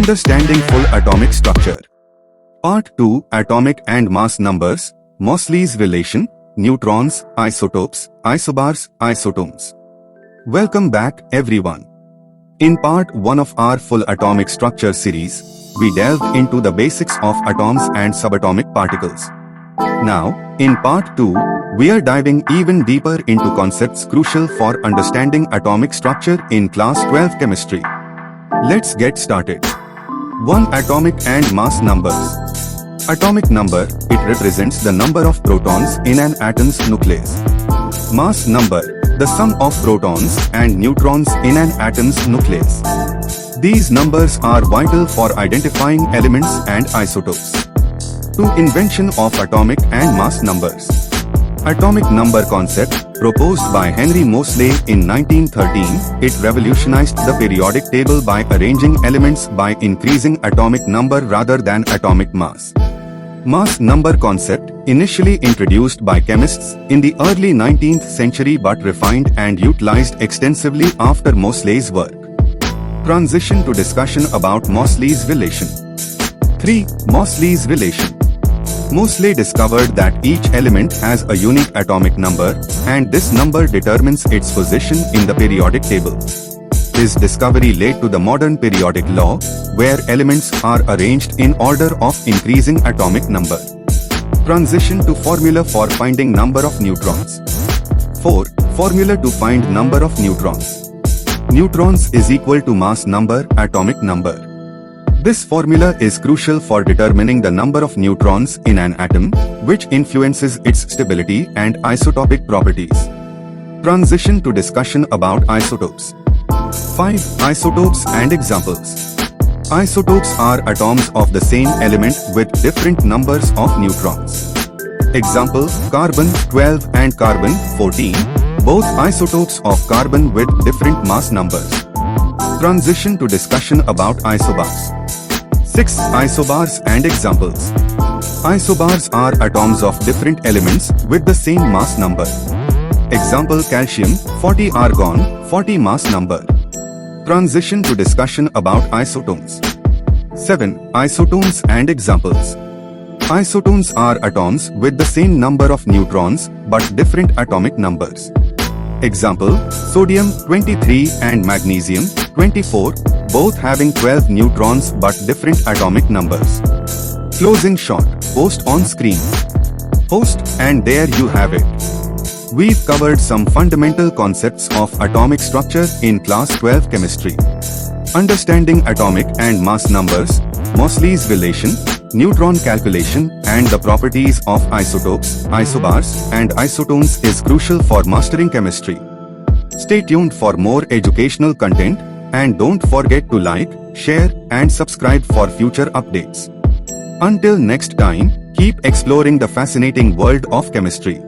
Understanding full atomic structure. Part 2, Atomic and Mass Numbers, Moseley's Relation, Neutrons, Isotopes, Isobars, Isotones. Welcome back, everyone. In Part 1 of our full atomic structure series, we delved into the basics of atoms and subatomic particles. Now, in Part 2, we are diving even deeper into concepts crucial for understanding atomic structure in Class 12 Chemistry. Let's get started. 1. Atomic and mass numbers. Atomic number, it represents the number of protons in an atom's nucleus. Mass number, the sum of protons and neutrons in an atom's nucleus. These numbers are vital for identifying elements and isotopes. 2. Invention of atomic and mass numbers. Atomic number concept, proposed by Henry Moseley in 1913, it revolutionized the periodic table by arranging elements by increasing atomic number rather than atomic mass. Mass number concept, initially introduced by chemists in the early 19th century but refined and utilized extensively after Moseley's work. Transition to discussion about Moseley's relation. 3. Moseley's relation. Moseley discovered that each element has a unique atomic number, and this number determines its position in the periodic table. His discovery led to the modern periodic law, where elements are arranged in order of increasing atomic number. Transition to formula for finding number of neutrons. 4. Formula to find number of neutrons. Neutrons is equal to mass number, atomic number. This formula is crucial for determining the number of neutrons in an atom, which influences its stability and isotopic properties. Transition to discussion about isotopes. 5. Isotopes and examples. Isotopes are atoms of the same element with different numbers of neutrons. Example, carbon-12 and carbon-14, both isotopes of carbon with different mass numbers. Transition to discussion about isobars. 6. Isobars and examples. Isobars are atoms of different elements with the same mass number. Example, calcium, 40 argon, 40 mass number. Transition to discussion about isotones. 7. Isotones and examples. Isotones are atoms with the same number of neutrons but different atomic numbers. Example, sodium 23 and magnesium 24, both having 12 neutrons but different atomic numbers. Closing shot, post on screen. Post, and there you have it. We've covered some fundamental concepts of atomic structure in Class 12 Chemistry. Understanding atomic and mass numbers, Moseley's relation, neutron calculation, and the properties of isotopes, isobars, and isotones is crucial for mastering chemistry. Stay tuned for more educational content, and don't forget to like, share, and subscribe for future updates. Until next time, keep exploring the fascinating world of chemistry.